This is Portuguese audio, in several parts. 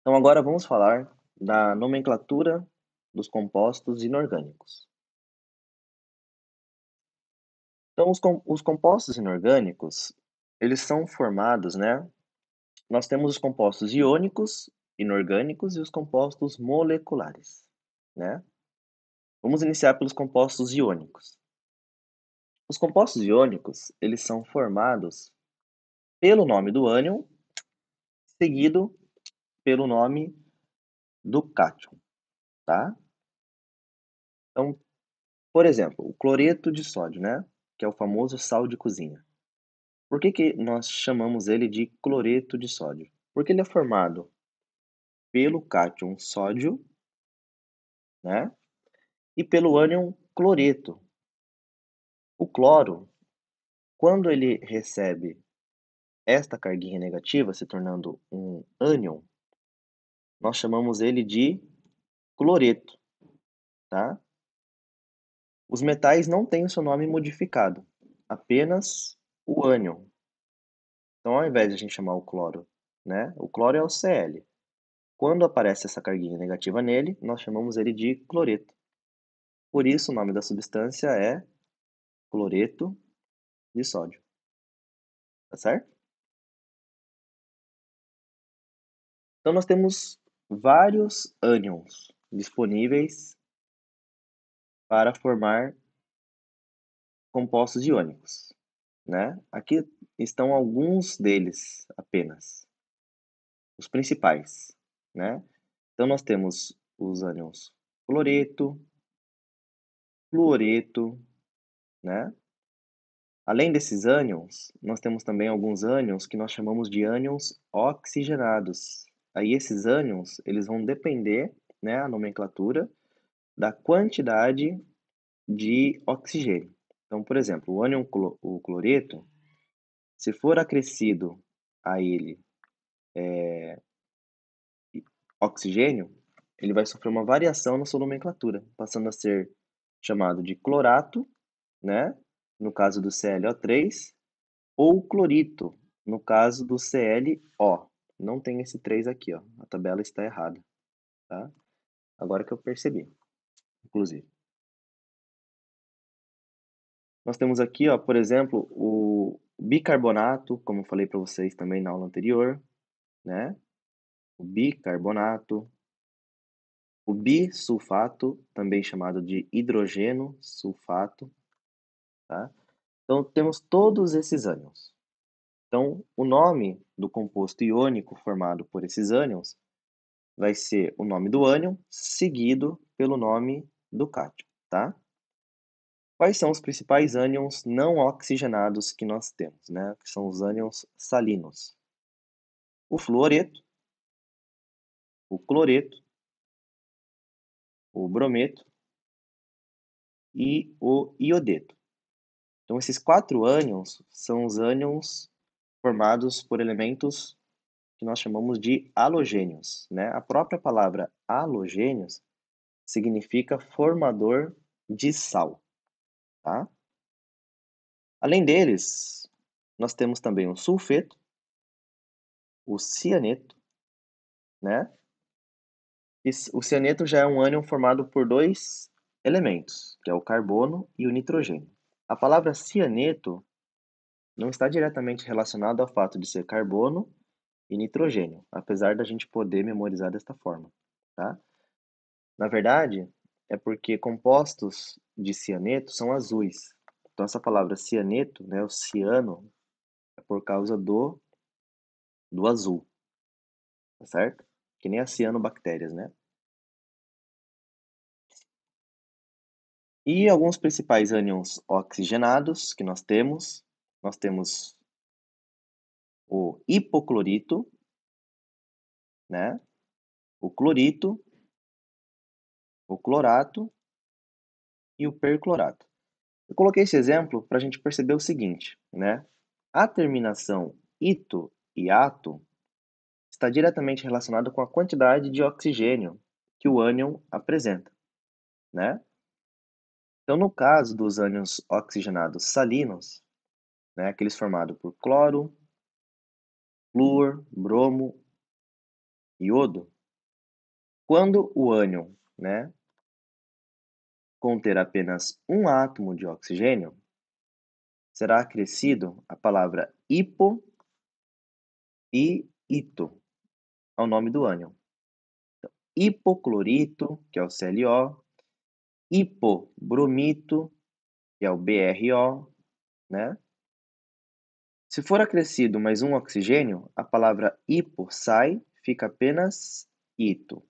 Então agora vamos falar da nomenclatura dos compostos inorgânicos. Então os compostos inorgânicos, eles são formados, né? Nós temos os compostos iônicos, inorgânicos e os compostos moleculares, né? Vamos iniciar pelos compostos iônicos. Os compostos iônicos, eles são formados pelo nome do ânion, seguido pelo nome do cátion, tá? Então, por exemplo, o cloreto de sódio, né? Que é o famoso sal de cozinha. Por que nós chamamos ele de cloreto de sódio? Porque ele é formado pelo cátion sódio, né? E pelo ânion cloreto. O cloro, quando ele recebe esta carguinha negativa, se tornando um ânion, nós chamamos ele de cloreto, tá? Os metais não têm o seu nome modificado, apenas o ânion. Então, ao invés de a gente chamar o cloro, né? O cloro é o Cl. Quando aparece essa carguinha negativa nele, nós chamamos ele de cloreto. Por isso, o nome da substância é cloreto de sódio, tá certo? Então, nós temos vários ânions disponíveis para formar compostos iônicos, né? Aqui estão alguns deles apenas, os principais, né? Então, nós temos os ânions cloreto, fluoreto, né? Além desses ânions, nós temos também alguns ânions que nós chamamos de ânions oxigenados. Aí esses ânions, eles vão depender, né, a nomenclatura, da quantidade de oxigênio. Então, por exemplo, o ânion o cloreto, se for acrescido a ele oxigênio, ele vai sofrer uma variação na sua nomenclatura, passando a ser chamado de clorato, né, no caso do ClO3, ou clorito, no caso do ClO. Não tem esse 3 aqui, ó. A tabela está errada, tá? Agora que eu percebi, inclusive. Nós temos aqui, ó, por exemplo, o bicarbonato, como eu falei para vocês também na aula anterior, né? O bicarbonato, o bisulfato, também chamado de hidrogeno sulfato, tá? Então, temos todos esses ânions. Então, o nome do composto iônico formado por esses ânions vai ser o nome do ânion seguido pelo nome do cátion, tá? Quais são os principais ânions não oxigenados que nós temos, né? Que são os ânions salinos. O fluoreto, o cloreto, o brometo e o iodeto. Então, esses quatro ânions são os ânions formados por elementos que nós chamamos de halogênios, né? A própria palavra halogênios significa formador de sal, tá? Além deles, nós temos também o sulfeto, o cianeto, né? O cianeto já é um ânion formado por dois elementos, que é o carbono e o nitrogênio. A palavra cianeto não está diretamente relacionada ao fato de ser carbono e nitrogênio, apesar da gente poder memorizar desta forma, tá? Na verdade, é porque compostos de cianeto são azuis. Então, essa palavra cianeto, né, o ciano, é por causa do azul, tá certo? Que nem as cianobactérias, né? E alguns principais ânions oxigenados que nós temos o hipoclorito, né? O clorito, o clorato e o perclorato. Eu coloquei esse exemplo para a gente perceber o seguinte, né? A terminação ito e ato está diretamente relacionada com a quantidade de oxigênio que o ânion apresenta, né? Então, no caso dos ânions oxigenados salinos, né, aqueles formados por cloro, flúor, bromo iodo, quando o ânion, né, conter apenas um átomo de oxigênio, será acrescido a palavra hipo e ito ao nome do ânion. Hipoclorito, que é o ClO, hipobromito, que é o BrO, né? Se for acrescido mais um oxigênio, a palavra hipo sai, fica apenas ito.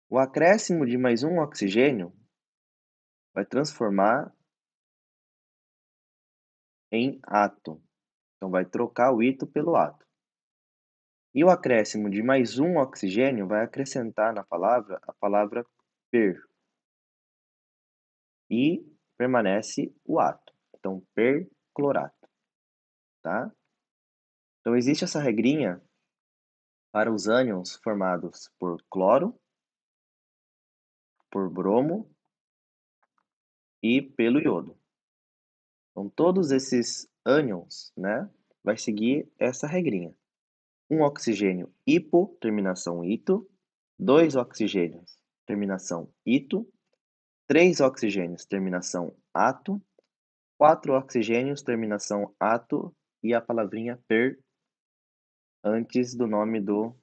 O acréscimo de mais um oxigênio vai transformar em ato. Então vai trocar o ito pelo ato. E o acréscimo de mais um oxigênio vai acrescentar na palavra a palavra per. E permanece o ato. Então, perclorato, tá? Então existe essa regrinha para os ânions formados por cloro, por bromo e pelo iodo. Então todos esses ânions, né, vai seguir essa regrinha. Um oxigênio hipo, terminação ito, dois oxigênios, terminação ito, três oxigênios, terminação ato, quatro oxigênios, terminação ato e a palavrinha per antes do nome do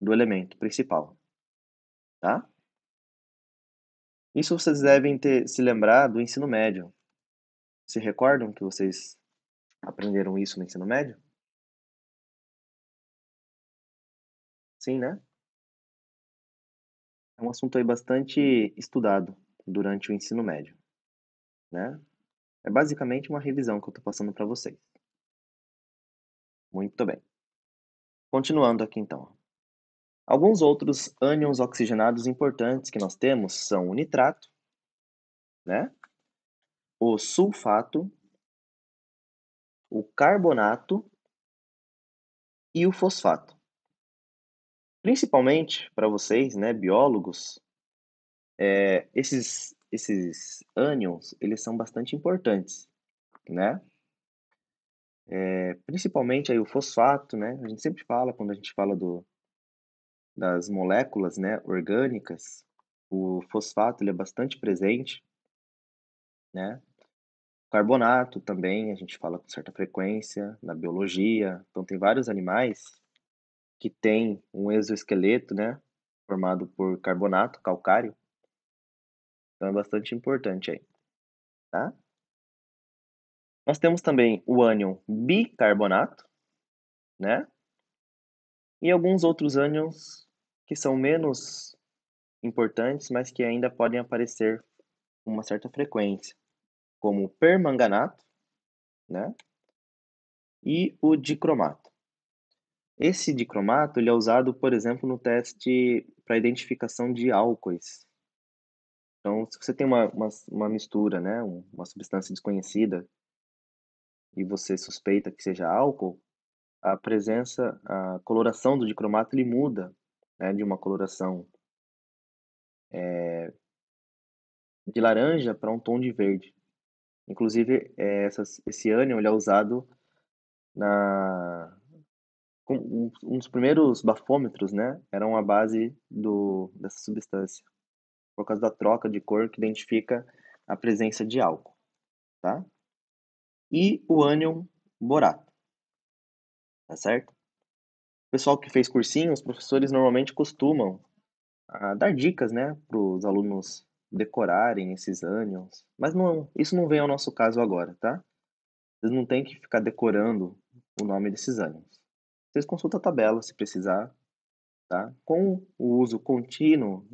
elemento principal, tá? Isso vocês devem ter se lembrar do ensino médio. Se recordam que vocês aprenderam isso no ensino médio? Sim, né? É um assunto aí bastante estudado durante o ensino médio, né? É basicamente uma revisão que eu estou passando para vocês. Muito bem. Continuando aqui então. Alguns outros ânions oxigenados importantes que nós temos são o nitrato, né? O sulfato, o carbonato e o fosfato. Principalmente para vocês, né, biólogos, esses ânions, eles são bastante importantes, né? Principalmente aí o fosfato, né? A gente sempre fala, quando a gente fala das moléculas, né, orgânicas, o fosfato ele é bastante presente, né? Carbonato também, a gente fala com certa frequência na biologia. Então tem vários animais que têm um exoesqueleto, né, formado por carbonato calcário. Então é bastante importante aí, tá? Nós temos também o ânion bicarbonato, né? E alguns outros ânions que são menos importantes, mas que ainda podem aparecer com uma certa frequência, como o permanganato, né? E o dicromato. Esse dicromato ele é usado, por exemplo, no teste para identificação de álcoois. Então, se você tem uma mistura, né, uma substância desconhecida, e você suspeita que seja álcool, a coloração do dicromato ele muda, né, de uma coloração de laranja para um tom de verde. Inclusive, esse ânion ele é usado na com um dos primeiros bafômetros, né, eram a base dessa substância, por causa da troca de cor que identifica a presença de álcool, tá? E o ânion borato, tá certo? O pessoal que fez cursinho, os professores normalmente costumam dar dicas, né, para os alunos decorarem esses ânions, mas não, isso não vem ao nosso caso agora, tá? Vocês não têm que ficar decorando o nome desses ânions. Vocês consultam a tabela se precisar, tá? Com o uso contínuo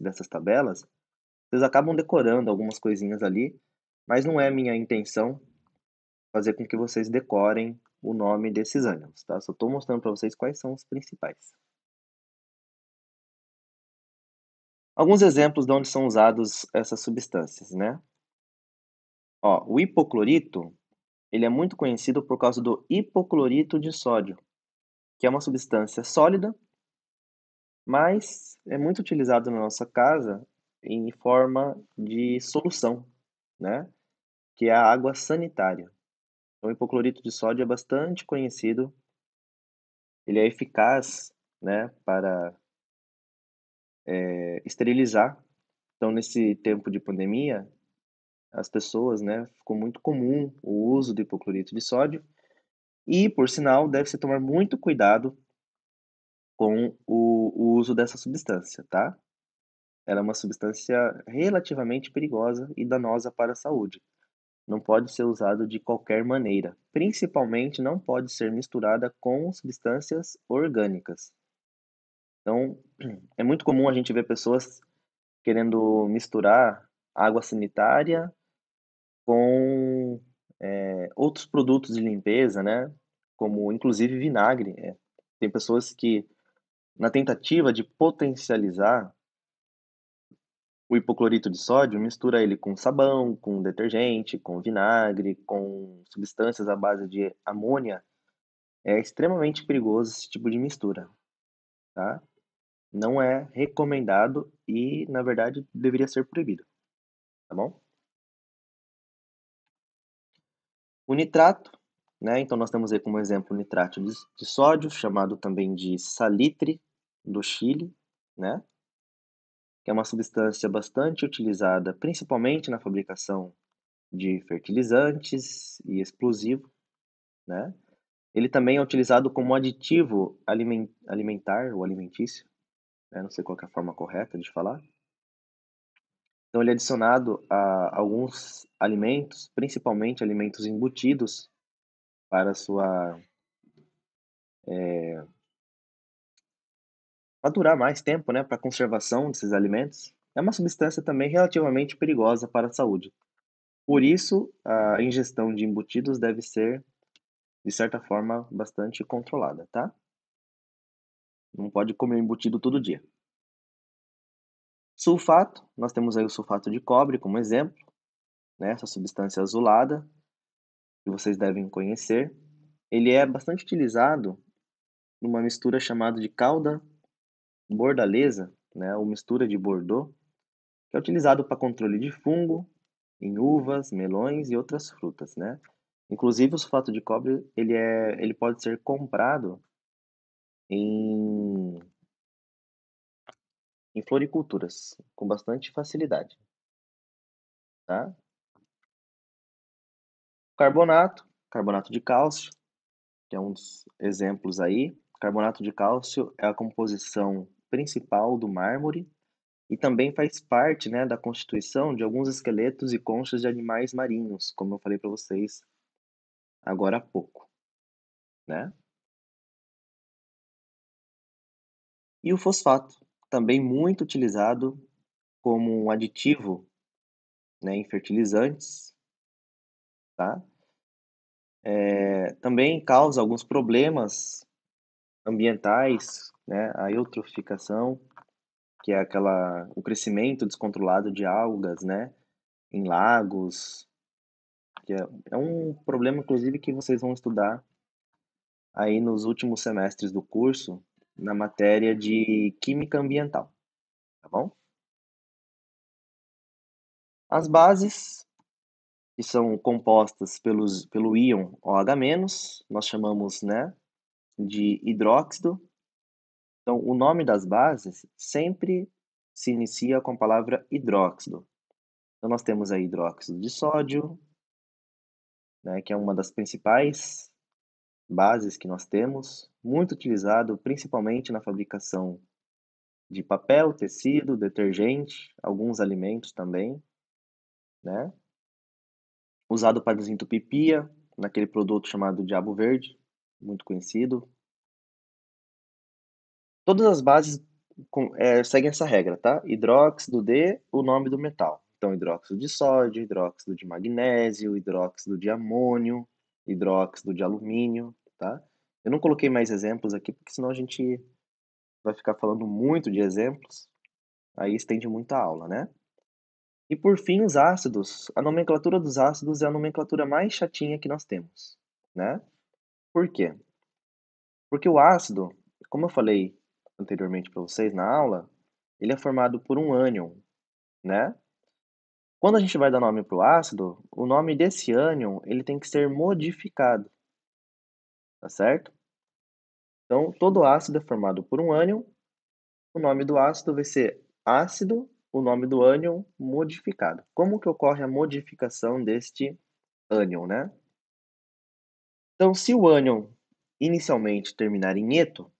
dessas tabelas, vocês acabam decorando algumas coisinhas ali, mas não é minha intenção fazer com que vocês decorem o nome desses ânions, tá? Só estou mostrando para vocês quais são os principais. Alguns exemplos de onde são usados essas substâncias, né? Ó, o hipoclorito, ele é muito conhecido por causa do hipoclorito de sódio, que é uma substância sólida, mas é muito utilizado na nossa casa em forma de solução, né? Que é a água sanitária. Então, o hipoclorito de sódio é bastante conhecido ele é eficaz, né, para esterilizar. Então, nesse tempo de pandemia, as pessoas, né, ficou muito comum o uso do hipoclorito de sódio e, por sinal, deve-se tomar muito cuidado com o uso dessa substância, tá? Ela é uma substância relativamente perigosa e danosa para a saúde. Não pode ser usado de qualquer maneira. Principalmente não pode ser misturada com substâncias orgânicas. Então, é muito comum a gente ver pessoas querendo misturar água sanitária com outros produtos de limpeza, né? Como inclusive vinagre. Tem pessoas que, na tentativa de potencializar o hipoclorito de sódio, mistura ele com sabão, com detergente, com vinagre, com substâncias à base de amônia. É extremamente perigoso esse tipo de mistura, tá? Não é recomendado e, na verdade, deveria ser proibido, tá bom? O nitrato, né? Então nós temos aí como exemplo o nitrato de sódio, chamado também de salitre do Chile, né? Que é uma substância bastante utilizada principalmente na fabricação de fertilizantes e explosivo, né? Ele também é utilizado como aditivo alimentar ou alimentício, né? Não sei qual que é a forma correta de falar. Então ele é adicionado a alguns alimentos, principalmente alimentos embutidos, para sua para durar mais tempo, né, para conservação desses alimentos. É uma substância também relativamente perigosa para a saúde. Por isso, a ingestão de embutidos deve ser, de certa forma, bastante controlada, tá? Não pode comer embutido todo dia. Sulfato, nós temos aí o sulfato de cobre como exemplo, né, essa substância azulada, que vocês devem conhecer. Ele é bastante utilizado numa mistura chamada de calda bordaleza, né, ou mistura de Bordeaux, que é utilizado para controle de fungo em uvas, melões e outras frutas, né? Inclusive o sulfato de cobre, ele pode ser comprado em, em floriculturas com bastante facilidade, tá? Carbonato de cálcio, que é um dos exemplos aí. Carbonato de cálcio é a composição principal do mármore e também faz parte, né, da constituição de alguns esqueletos e conchas de animais marinhos, como eu falei para vocês agora há pouco, né? E o fosfato, também muito utilizado como um aditivo, né, em fertilizantes, tá? Também causa alguns problemas ambientais, né? A eutroficação, que é o crescimento descontrolado de algas, né? Em lagos, que é um problema, inclusive, que vocês vão estudar aí nos últimos semestres do curso, na matéria de química ambiental, tá bom? As bases, que são compostas pelo íon OH-, nós chamamos, né, de hidróxido. Então, o nome das bases sempre se inicia com a palavra hidróxido. Então, nós temos aí hidróxido de sódio, né, que é uma das principais bases que nós temos, muito utilizado principalmente na fabricação de papel, tecido, detergente, alguns alimentos também, né? Usado para desentupir pia, naquele produto chamado Diabo Verde, muito conhecido. Todas as bases seguem essa regra, tá? Hidróxido de o nome do metal. Então, hidróxido de sódio, hidróxido de magnésio, hidróxido de amônio, hidróxido de alumínio, tá? Eu não coloquei mais exemplos aqui, porque senão a gente vai ficar falando muito de exemplos, aí estende muito a aula, né? E por fim, os ácidos. A nomenclatura dos ácidos é a nomenclatura mais chatinha que nós temos, né? Por quê? Porque o ácido, como eu falei anteriormente para vocês na aula, ele é formado por um ânion, né? Quando a gente vai dar nome para o ácido, o nome desse ânion ele tem que ser modificado, tá certo? Então, todo ácido é formado por um ânion, o nome do ácido vai ser ácido, o nome do ânion modificado. Como que ocorre a modificação deste ânion, né? Então, se o ânion inicialmente terminar em eto,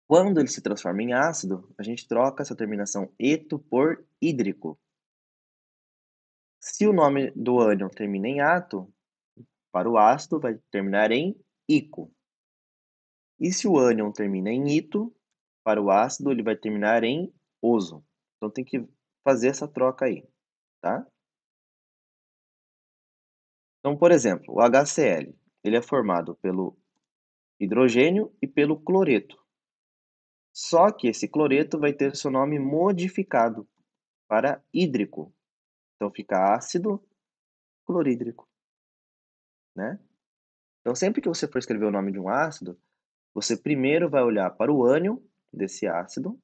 quando ele se transforma em ácido, a gente troca essa terminação eto por hídrico. Se o nome do ânion termina em ato, para o ácido vai terminar em ico. E se o ânion termina em ito, para o ácido ele vai terminar em oso. Então tem que fazer essa troca aí, tá? Então, por exemplo, o HCl, ele é formado pelo hidrogênio e pelo cloreto. Só que esse cloreto vai ter seu nome modificado para hídrico. Então fica ácido clorídrico, né? Então sempre que você for escrever o nome de um ácido, você primeiro vai olhar para o ânion desse ácido,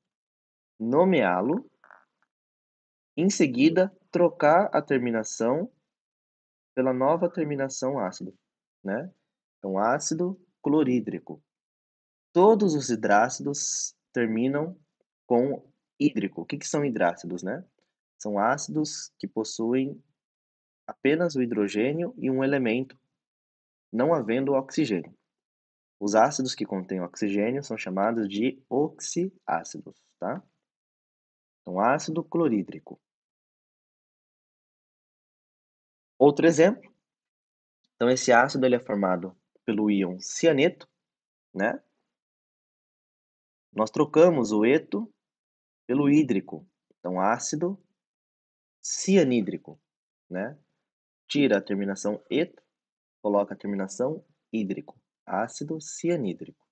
nomeá-lo, em seguida trocar a terminação pela nova terminação ácido, né? Então ácido clorídrico. Todos os hidrácidos terminam com hídrico. O que que são hidrácidos, né? São ácidos que possuem apenas o hidrogênio e um elemento, não havendo oxigênio. Os ácidos que contêm oxigênio são chamados de oxiácidos, tá? Então, ácido clorídrico. Outro exemplo, então esse ácido ele é formado pelo íon cianeto, né? Nós trocamos o eto pelo hídrico, então ácido cianídrico, né? Tira a terminação eto, coloca a terminação hídrico, ácido cianídrico.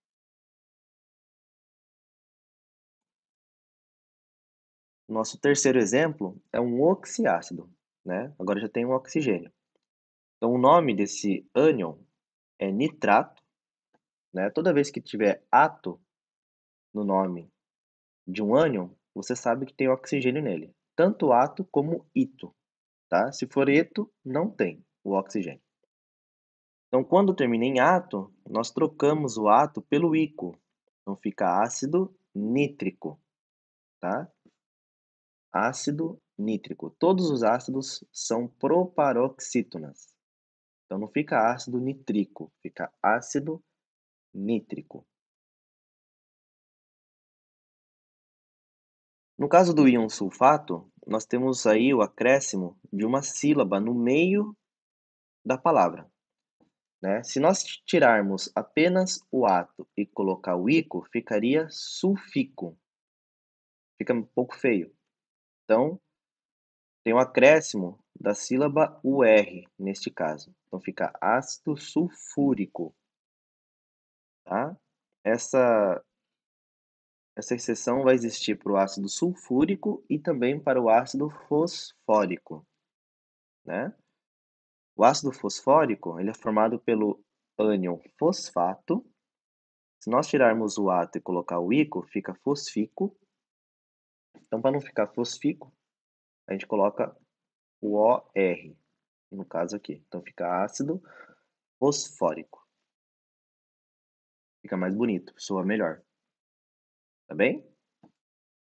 Nosso terceiro exemplo é um oxiácido, né? Agora já tem um oxigênio. Então o nome desse ânion é nitrato, né? Toda vez que tiver ato no nome de um ânion, você sabe que tem oxigênio nele, tanto ato como ito, tá? Se for eto, não tem o oxigênio. Então, quando termina em ato, nós trocamos o ato pelo ico, então fica ácido nítrico, tá? Ácido nítrico. Todos os ácidos são proparoxítonas. Então não fica ácido nítrico, fica ácido nítrico. No caso do íon sulfato, nós temos aí o acréscimo de uma sílaba no meio da palavra, né? Se nós tirarmos apenas o ato e colocar o ico, ficaria sulfico. Fica um pouco feio. Então, tem o acréscimo da sílaba UR, neste caso. Então fica ácido sulfúrico, tá? Essa, essa exceção vai existir para o ácido sulfúrico e também para o ácido fosfórico, né? O ácido fosfórico ele é formado pelo ânion fosfato. Se nós tirarmos o ato e colocar o ico, fica fosfico. Então, para não ficar fosfico, a gente coloca o OR, no caso aqui. Então, fica ácido fosfórico. Fica mais bonito, soa melhor. Tá bem?